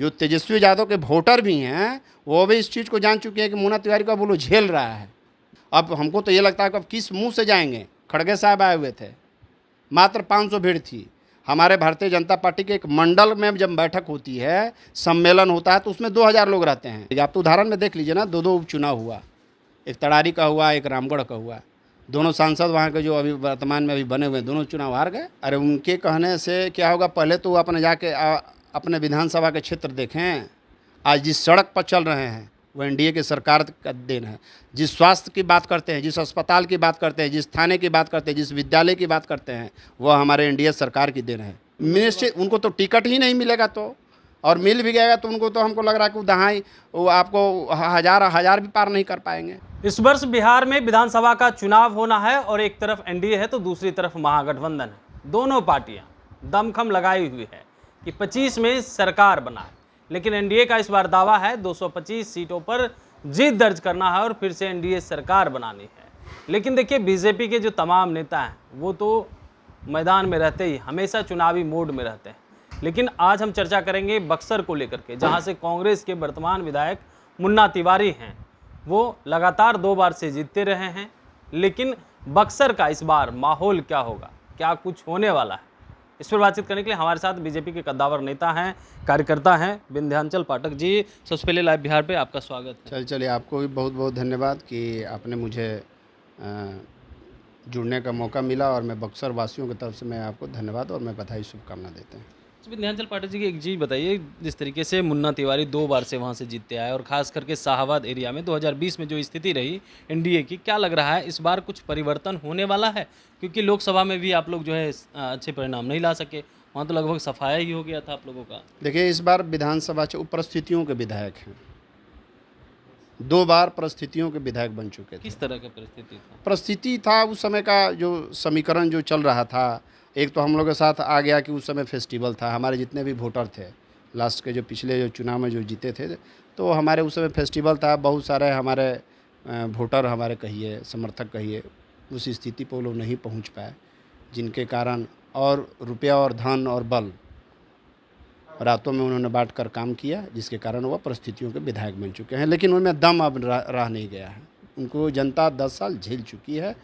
जो तेजस्वी यादव के वोटर भी हैं वो भी इस चीज़ को जान चुके हैं कि मोना तिवारी का वो लोग झेल रहा है। अब हमको तो ये लगता है कि अब किस मुंह से जाएंगे। खड़गे साहब आए हुए थे, मात्र 500 भीड़ थी। हमारे भारतीय जनता पार्टी के एक मंडल में जब बैठक होती है, सम्मेलन होता है, तो उसमें 2000 लोग रहते हैं। आप तो उदाहरण में देख लीजिए ना, दो उपचुनाव हुआ, एक तड़ारी का हुआ, एक रामगढ़ का हुआ। दोनों सांसद वहाँ के जो अभी वर्तमान में अभी बने हुए, दोनों चुनाव हार गए। अरे उनके कहने से क्या होगा, पहले तो वो अपने जाके अपने विधानसभा के क्षेत्र देखें। आज जिस सड़क पर चल रहे हैं वो एनडीए की सरकार का देन है। जिस स्वास्थ्य की बात करते हैं, जिस अस्पताल की बात करते हैं, जिस थाने की बात करते हैं, जिस विद्यालय की बात करते हैं, वह हमारे एनडीए सरकार की देन है। मिनिस्ट्री उनको तो टिकट ही नहीं मिलेगा, तो और मिल भी गएगा तो उनको तो हमको लग रहा है कि दहाई वो आपको हजार भी पार नहीं कर पाएंगे। इस वर्ष बिहार में विधानसभा का चुनाव होना है और एक तरफ एनडीए है तो दूसरी तरफ महागठबंधन है। दोनों पार्टियां दमखम लगाई हुई है कि 25 में सरकार बनाए, लेकिन एनडीए का इस बार दावा है 225 सीटों पर जीत दर्ज करना है और फिर से एनडीए सरकार बनानी है। लेकिन देखिए, बीजेपी के जो तमाम नेता हैं वो तो मैदान में रहते ही हमेशा चुनावी मोड में रहते हैं। लेकिन आज हम चर्चा करेंगे बक्सर को लेकर के, जहां से कांग्रेस के वर्तमान विधायक मुन्ना तिवारी हैं। वो लगातार 2 बार से जीतते रहे हैं, लेकिन बक्सर का इस बार माहौल क्या होगा, क्या कुछ होने वाला है, इस पर बातचीत करने के लिए हमारे साथ बीजेपी के कद्दावर नेता हैं, कार्यकर्ता हैं विंध्याचल पाठक जी। सबसे पहले लाइव बिहार पे आपका स्वागत है। चलिए, आपको भी बहुत बहुत धन्यवाद कि आपने मुझे जुड़ने का मौका मिला, और मैं बक्सर वासियों की तरफ से मैं आपको धन्यवाद और मैं बधाई शुभकामना देते हैं। विंध्याचल पाठक जी की एक चीज़ बताइए, जिस तरीके से मुन्ना तिवारी 2 बार से वहाँ से जीतते आए और खास करके शाहाबाद एरिया में 2020 में जो स्थिति रही एनडीए की, क्या लग रहा है इस बार कुछ परिवर्तन होने वाला है? क्योंकि लोकसभा में भी आप लोग जो है अच्छे परिणाम नहीं ला सके, वहाँ तो लगभग सफाया ही हो गया था आप लोगों का। देखिए, इस बार विधानसभा से परिस्थितियों के विधायक हैं, 2 बार परिस्थितियों के विधायक बन चुके थे। किस तरह का परिस्थिति था उस समय का जो समीकरण जो चल रहा था। एक तो हम लोग के साथ आ गया कि उस समय फेस्टिवल था, हमारे जितने भी वोटर थे लास्ट के जो पिछले जो चुनाव में जो जीते थे, तो हमारे उस समय फेस्टिवल था। बहुत सारे हमारे वोटर, हमारे कहिए समर्थक कहिए, उस स्थिति पर वो लोग नहीं पहुंच पाए, जिनके कारण और रुपया और धन और बल रातों में उन्होंने बांट कर काम किया, जिसके कारण वह परिस्थितियों के विधायक बन चुके हैं। लेकिन उनमें दम अब रह नहीं गया है। उनको जनता 10 साल झेल चुकी है,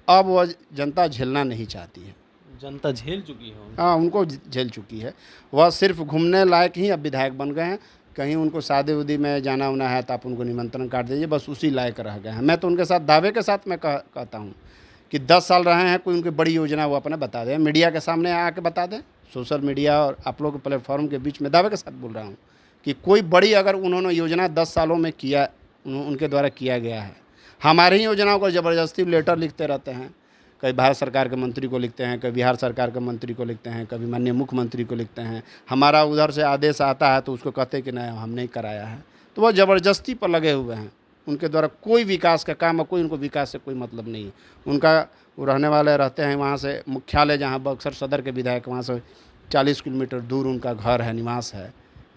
अब वह जनता झेलना नहीं चाहती है। जनता झेल चुकी है? हाँ, उनको झेल चुकी है। वह सिर्फ घूमने लायक ही अब विधायक बन गए हैं। कहीं उनको शादी उदी में जाना उना है तो आप उनको निमंत्रण काट दीजिए, बस उसी लायक रह गए हैं। मैं तो उनके साथ दावे के साथ मैं कहता हूँ कि 10 साल रहे हैं, कोई उनकी बड़ी योजना वो अपने बता दें, मीडिया के सामने आके बता दें, सोशल मीडिया और आप लोग के प्लेटफॉर्म के बीच में दावे के साथ बोल रहा हूँ कि कोई बड़ी अगर उन्होंने योजना 10 सालों में किया, उनके द्वारा किया गया है। हमारी ही योजनाओं को ज़बरदस्ती लेटर लिखते रहते हैं, कभी भारत सरकार के मंत्री को लिखते हैं, कभी बिहार सरकार के मंत्री को लिखते हैं, कभी माननीय मुख्यमंत्री को लिखते हैं। हमारा उधर से आदेश आता है तो उसको कहते हैं कि नहीं, हम नहीं कराया है। तो वह ज़बरदस्ती पर लगे हुए हैं। उनके द्वारा कोई विकास का काम, कोई उनको विकास से कोई मतलब नहीं है। उनका वो रहने वाले रहते हैं वहाँ से मुख्यालय, जहाँ बक्सर सदर के विधायक, वहाँ से 40 किलोमीटर दूर उनका घर है, निवास है।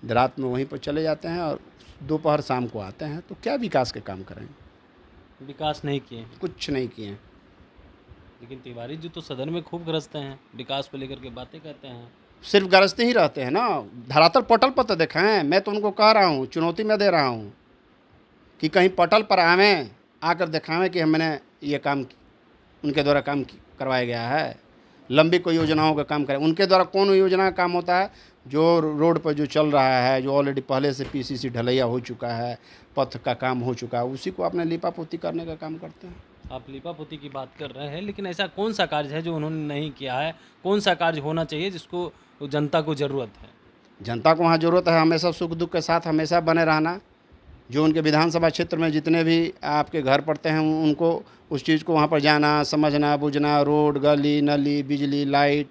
रात में वहीं पर चले जाते हैं और दोपहर शाम को आते हैं। तो क्या विकास के काम करेंगे? विकास नहीं किए, कुछ नहीं किए। लेकिन तिवारी जी तो सदन में खूब गरजते हैं, विकास को लेकर के बातें कहते हैं। सिर्फ गरजते ही रहते हैं ना, धरातल पटल पर तो दिखाएं। मैं तो उनको कह रहा हूँ, चुनौती में दे रहा हूँ कि कहीं पटल पर आवें, आकर दिखावें कि हमने ये काम उनके द्वारा काम करवाया गया है। लंबी कोई योजनाओं का काम करें। उनके द्वारा कौन योजना का काम होता है? जो रोड पर जो चल रहा है, जो ऑलरेडी पहले से पीसीसी ढलैया हो चुका है, पथ का काम हो चुका है, उसी को आपने लिपापोती करने का काम करते हैं। आप लिपापोती की बात कर रहे हैं, लेकिन ऐसा कौन सा कार्य है जो उन्होंने नहीं किया है? कौन सा कार्य होना चाहिए जिसको जनता को ज़रूरत है? जनता को वहाँ ज़रूरत है हमेशा सुख दुख के साथ हमेशा बने रहना। जो उनके विधानसभा क्षेत्र में जितने भी आपके घर पड़ते हैं, उनको उस चीज़ को वहाँ पर जाना, समझना, बुझना, रोड, गली नली, बिजली, लाइट,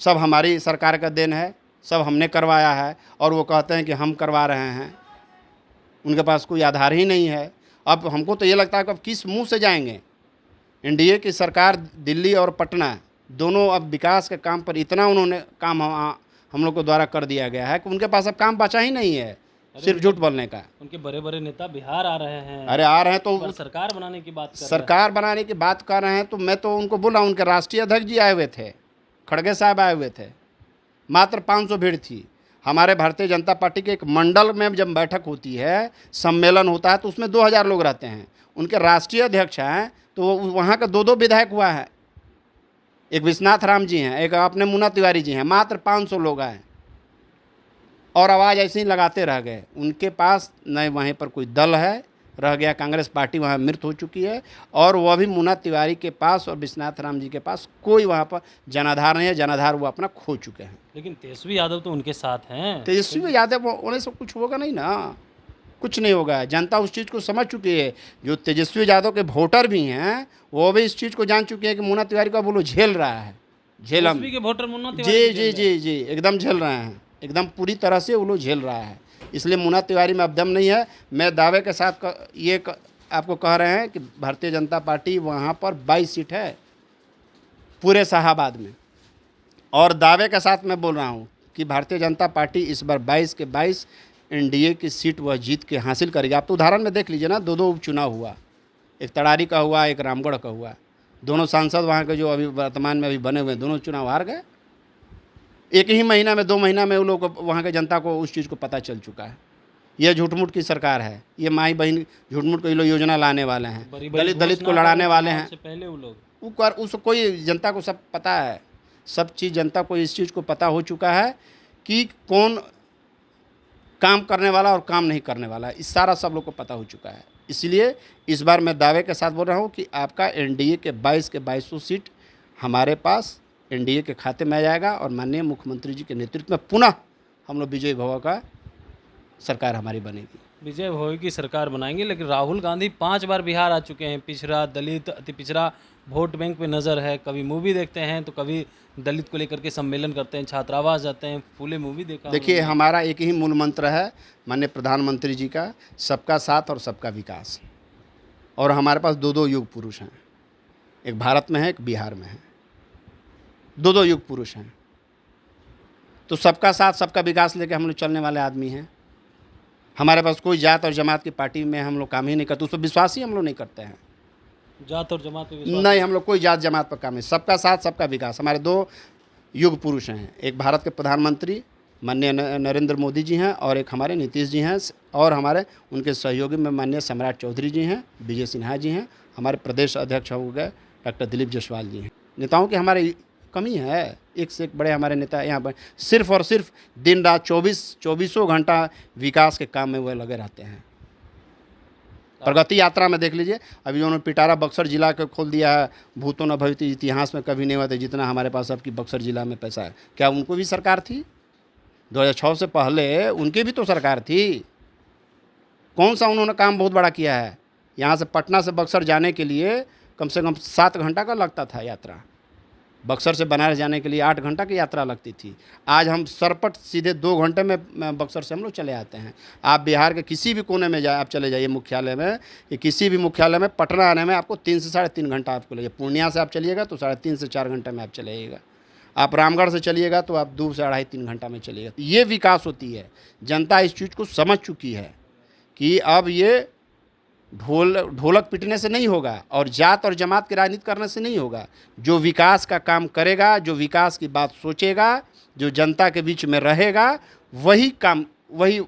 सब हमारी सरकार का देन है, सब हमने करवाया है। और वो कहते हैं कि हम करवा रहे हैं, उनके पास कोई आधार ही नहीं है। अब हमको तो ये लगता है कि अब किस मुंह से जाएंगे। एनडीए की सरकार दिल्ली और पटना दोनों अब विकास के काम पर इतना उन्होंने काम हम लोग को द्वारा कर दिया गया है कि उनके पास अब काम बचा ही नहीं है, सिर्फ झूठ बोलने का। उनके बड़े बड़े नेता बिहार आ रहे हैं। अरे आ रहे हैं तो सरकार बनाने की बात कर रहे हैं। तो मैं तो उनको बोला, उनके राष्ट्रीय अध्यक्ष जी आए हुए थे, खड़गे साहब आए हुए थे, मात्र 500 भीड़ थी। हमारे भारतीय जनता पार्टी के एक मंडल में जब बैठक होती है, सम्मेलन होता है, तो उसमें 2000 लोग रहते हैं। उनके राष्ट्रीय अध्यक्ष हैं तो वहाँ का 2-2 विधायक हुआ है। एक विश्वनाथ राम जी हैं, एक अपने मुन्ना तिवारी जी हैं, मात्र 500 लोग आए और आवाज़ ऐसे ही लगाते रह गए। उनके पास न वहीं पर कोई दल है, रह गया कांग्रेस पार्टी वहाँ मृत हो चुकी है, और वह भी मुन्ना तिवारी के पास और विश्वनाथ राम जी के पास कोई वहाँ पर जनाधार नहीं है। जनाधार वो अपना खो चुके हैं। लेकिन तेजस्वी यादव तो उनके साथ हैं। तेजस्वी यादव होने से कुछ होगा नहीं ना, कुछ नहीं होगा। जनता उस चीज़ को समझ चुकी है। जो तेजस्वी यादव के वोटर भी हैं वो भी इस चीज़ को जान चुके हैं कि मुन्ना तिवारी का बोलो झेल रहा है, झेलम। तेजस्वी के वोटर मुन्ना तिवारी जी जी जी जी एकदम झेल रहे हैं, एकदम पूरी तरह से वो लोग झेल रहा है। इसलिए मुन्ना तिवारी में अब दम नहीं है। मैं दावे के साथ आपको कह रहे हैं कि भारतीय जनता पार्टी वहाँ पर 22 सीट है पूरे शाहाबाद में, और दावे के साथ मैं बोल रहा हूँ कि भारतीय जनता पार्टी इस बार 22 के 22 एनडीए की सीट वह जीत के हासिल करेगी। आप तो उदाहरण में देख लीजिए ना, 2-2 उपचुनाव हुआ, एक तड़ारी का हुआ, एक रामगढ़ का हुआ। दोनों सांसद वहाँ के जो अभी वर्तमान में अभी बने हुए हैं, दोनों चुनाव हार गए। एक ही महीना में, 2 महीना में वो लोग वहाँ के जनता को उस चीज़ को पता चल चुका है। यह झूठ-मूठ की सरकार है, ये माई बहन झूठ-मूठ को ये लोग योजना लाने वाले हैं, दलित को लड़ाने वाले हैं। पहले वो लोग उसको कोई जनता को सब पता है, सब चीज़ जनता को इस चीज़ को पता हो चुका है कि कौन काम करने वाला और काम नहीं करने वाला, इस सारा सब लोग को पता हो चुका है। इसलिए इस बार मैं दावे के साथ बोल रहा हूँ कि आपका एनडीए के 22 के 22 सीट हमारे पास एनडीए के खाते में आ जाएगा, और माननीय मुख्यमंत्री जी के नेतृत्व में पुनः हम लोग विजय भव का सरकार हमारी बनेगी। विजय भव की सरकार बनाएंगे। लेकिन राहुल गांधी 5 बार बिहार आ चुके हैं। पिछड़ा, दलित, अति पिछड़ा वोट बैंक पे नज़र है। कभी मूवी देखते हैं तो कभी दलित को लेकर के सम्मेलन करते हैं, छात्रावास जाते हैं, फूले मूवी देखा। देखिए, हमारा एक ही मूल मंत्र है माननीय प्रधानमंत्री जी का, सबका साथ और सबका विकास। और हमारे पास 2-2 युग पुरुष हैं, एक भारत में है, एक बिहार में है, 2-2 युग पुरुष हैं। तो सबका साथ सबका विकास लेके हम लोग चलने वाले आदमी हैं। हमारे पास कोई जात और जमात की पार्टी में हम लोग काम ही नहीं करते, उस पर विश्वास ही हम लोग नहीं करते हैं। जात और जमात पे विश्वास नहीं, हम लोग कोई जात जमात पर काम नहीं, सबका साथ सबका विकास। हमारे 2 युग पुरुष हैं, एक भारत के प्रधानमंत्री माननीय नरेंद्र मोदी जी हैं, और एक हमारे नीतीश जी हैं, और हमारे उनके सहयोगी में माननीय सम्राट चौधरी जी हैं, विजय सिन्हा जी हैं, हमारे प्रदेश अध्यक्ष हो गए डॉक्टर दिलीप जायसवाल जी हैं। नेताओं की हमारी कमी है, एक से एक बड़े हमारे नेता यहाँ पर सिर्फ और सिर्फ दिन रात 24 घंटा विकास के काम में वह लगे रहते हैं। प्रगति यात्रा में देख लीजिए, अभी उन्होंने पिटारा बक्सर जिला को खोल दिया है। भूतों न भविष्य, इतिहास में कभी नहीं हुआ था जितना हमारे पास अब की बक्सर जिला में पैसा है। क्या उनको भी सरकार थी? 2006 से पहले उनकी भी तो सरकार थी। कौन सा उन्होंने काम बहुत बड़ा किया है? यहाँ से पटना से बक्सर जाने के लिए कम से कम 7 घंटा का लगता था यात्रा। बक्सर से बनारस जाने के लिए 8 घंटा की यात्रा लगती थी। आज हम सरपट सीधे 2 घंटे में बक्सर से हम लोग चले आते हैं। आप बिहार के किसी भी कोने में आप चले जाइए मुख्यालय में, या किसी भी मुख्यालय में, पटना आने में आपको 3 से 3.5 घंटा आपको लगेगा। पूर्णिया से आप चलिएगा तो 3.5 से 4 घंटे में आप चले जाइएगा। आप रामगढ़ से चलिएगा तो आप 2 से 2.5-3 घंटा में चलिएगा। ये विकास होती है। जनता इस चीज़ को समझ चुकी है कि अब ये ढोलक पीटने से नहीं होगा, और जात और जमात की राजनीति करने से नहीं होगा। जो विकास का काम करेगा, जो विकास की बात सोचेगा, जो जनता के बीच में रहेगा, वही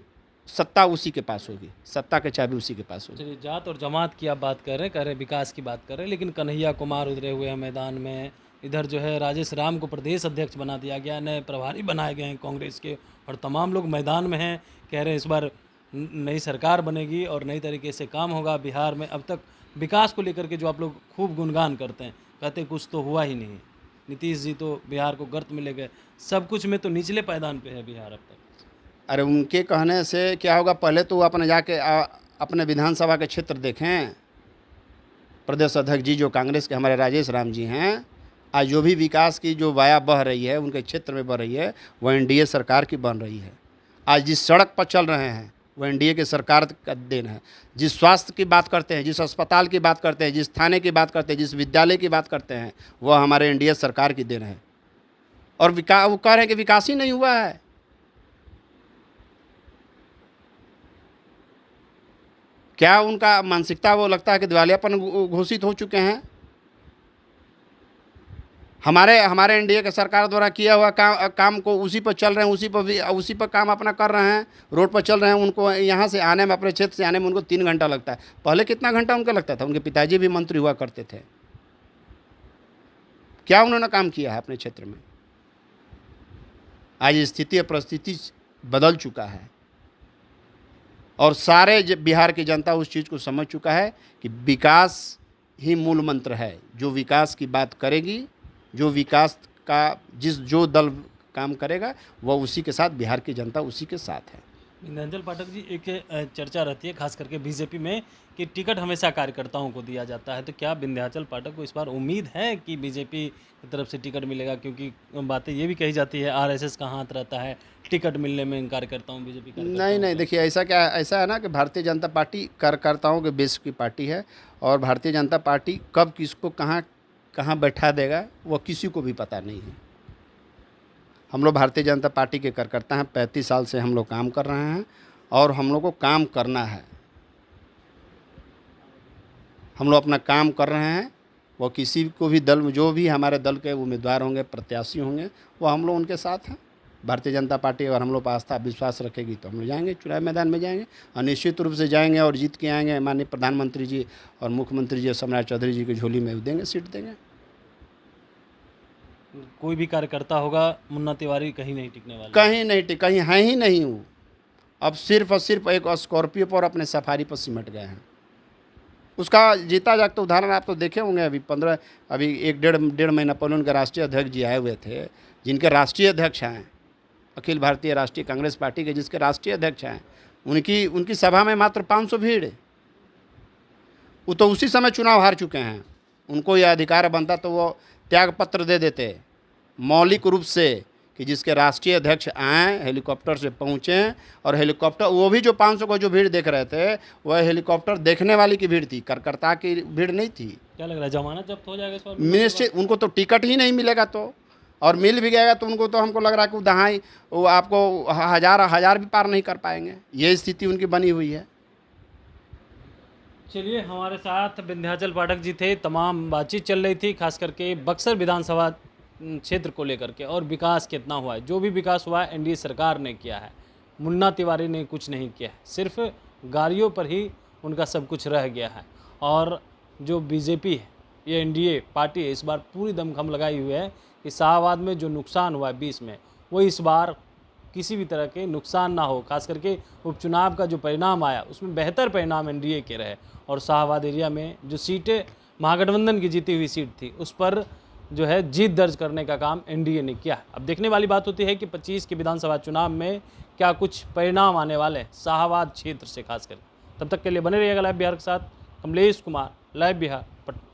सत्ता उसी के पास होगी, सत्ता के चाबी उसी के पास होगी। चलिए, जात और जमात की आप बात कर रहे हैं, विकास की बात कर रहे हैं, लेकिन कन्हैया कुमार उतरे हुए हैं मैदान में। इधर जो है राजेश राम को प्रदेश अध्यक्ष बना दिया गया, नए प्रभारी बनाए गए हैं कांग्रेस के, और तमाम लोग मैदान में हैं। कह रहे हैं इस बार नई सरकार बनेगी और नई तरीके से काम होगा बिहार में। अब तक विकास को लेकर के जो आप लोग खूब गुणगान करते हैं, कहते हैं कुछ तो हुआ ही नहीं। नीतीश जी तो बिहार को गर्त में ले गए, सब कुछ में तो निचले पायदान पे है बिहार अब तक। अरे उनके कहने से क्या होगा? पहले तो अपने जाके अपने विधानसभा के क्षेत्र देखें। प्रदेश अध्यक्ष जी जो कांग्रेस के हमारे राजेश राम जी हैं, आज जो भी विकास की जो वाया बह रही है उनके क्षेत्र में बह रही है, वह एनडीए सरकार की बन रही है। आज जिस सड़क पर चल रहे हैं वो एनडीए के सरकार का देन है। जिस स्वास्थ्य की बात करते हैं, जिस अस्पताल की बात करते हैं, जिस थाने की बात करते हैं, जिस विद्यालय की बात करते हैं, वह हमारे एनडीए सरकार की देन है। और वो कह रहे हैं कि विकास ही नहीं हुआ है। क्या उनका मानसिकता वो लगता है कि दिवालियापन घोषित हो चुके हैं? हमारे एनडीए के सरकार द्वारा किया हुआ काम को उसी पर चल रहे हैं, उसी पर काम अपना कर रहे हैं, रोड पर चल रहे हैं। उनको यहाँ से आने में, अपने क्षेत्र से आने में उनको 3 घंटा लगता है। पहले कितना घंटा उनको लगता था? उनके पिताजी भी मंत्री हुआ करते थे। क्या उन्होंने काम किया है अपने क्षेत्र में? आज स्थिति और परिस्थिति बदल चुका है और सारे बिहार की जनता उस चीज़ को समझ चुका है कि विकास ही मूल मंत्र है। जो विकास की बात करेगी, जो विकास का जो दल काम करेगा, वह उसी के साथ, बिहार की जनता उसी के साथ है। विंध्याचल पाठक जी, एक चर्चा रहती है खास करके बीजेपी में कि टिकट हमेशा कार्यकर्ताओं को दिया जाता है, तो क्या विंध्याचल पाठक को इस बार उम्मीद है कि बीजेपी की तरफ से टिकट मिलेगा? क्योंकि बातें ये भी कही जाती है आरएसएस का हाथ रहता है टिकट मिलने में कार्यकर्ताओं, बीजेपी कार्यकर्ताओं नहीं, देखिए ऐसा है ना कि भारतीय जनता पार्टी कार्यकर्ताओं के बेस की पार्टी है और भारतीय जनता पार्टी कब किसको कहाँ बैठा देगा वो किसी को भी पता नहीं है। हम लोग भारतीय जनता पार्टी के कार्यकर्ता हैं, 35 साल से हम लोग काम कर रहे हैं और हम लोग को काम करना है। हम लोग अपना काम कर रहे हैं। वो किसी को भी दल में, जो भी हमारे दल के उम्मीदवार होंगे, प्रत्याशी होंगे, वो हम लोग उनके साथ हैं। भारतीय जनता पार्टी अगर हम लोग पर आस्था विश्वास रखेगी तो हम लोग जाएंगे, चुनाव मैदान में जाएंगे और निश्चित रूप से जाएंगे और जीत के आएंगे। माननीय प्रधानमंत्री जी और मुख्यमंत्री जी सम्राट चौधरी जी की झोली में देंगे, सीट देंगे। कोई भी कार्यकर्ता होगा, मुन्ना तिवारी कहीं नहीं टिकने वाला, कहीं है ही नहीं। वो अब सिर्फ और सिर्फ एक स्कॉर्पियो पर अपने सफारी पर सिमट गए हैं। उसका जीता जागता उदाहरण आप तो देखे होंगे। अभी एक डेढ़ महीना पहले उनके राष्ट्रीय अध्यक्ष जी आए हुए थे, जिनके राष्ट्रीय अध्यक्ष हैं अखिल भारतीय राष्ट्रीय कांग्रेस पार्टी के, जिसके राष्ट्रीय अध्यक्ष हैं, उनकी सभा में मात्र 500 भीड़। वो तो उसी समय चुनाव हार चुके हैं। उनको यह अधिकार बनता तो वो त्याग पत्र दे देते मौलिक रूप से कि जिसके राष्ट्रीय अध्यक्ष आएँ, हेलीकॉप्टर से पहुँचें और हेलीकॉप्टर, वो भी जो 500 को जो भीड़ देख रहे थे वह हेलीकॉप्टर देखने वाली की भीड़ थी, कार्यकर्ता की भीड़ नहीं थी। क्या लग रहा है जमानत जब्त हो जाएगा इस बार? निश्चित उनको तो टिकट ही नहीं मिलेगा, तो और मिल भी गएगा तो उनको तो हमको लग रहा है कि दहाई वो आपको हजार भी पार नहीं कर पाएंगे। ये स्थिति उनकी बनी हुई है। चलिए, हमारे साथ विंध्याचल पाठक जी थे। तमाम बातचीत चल रही थी खास करके बक्सर विधानसभा क्षेत्र को लेकर के और विकास कितना हुआ है। जो भी विकास हुआ है एनडीए सरकार ने किया है, मुन्ना तिवारी ने कुछ नहीं किया है। सिर्फ गाड़ियों पर ही उनका सब कुछ रह गया है। और जो बीजेपी है, ये एनडीए पार्टी है, इस बार पूरी दमखम लगाई हुई है कि शाहबाद में जो नुकसान हुआ है 20 में, वो इस बार किसी भी तरह के नुकसान ना हो। खास करके उपचुनाव का जो परिणाम आया उसमें बेहतर परिणाम एनडीए के रहे और शाहबाद एरिया में जो सीटें महागठबंधन की जीती हुई सीट थी उस पर जो है जीत दर्ज करने का काम एनडीए ने किया। अब देखने वाली बात होती है कि 25 के विधानसभा चुनाव में क्या कुछ परिणाम आने वाले शाहबाद क्षेत्र से खास कर। तब तक के लिए बने रहिएगा लाइव बिहार के साथ। कमलेश कुमार, लाइव बिहार, पटना।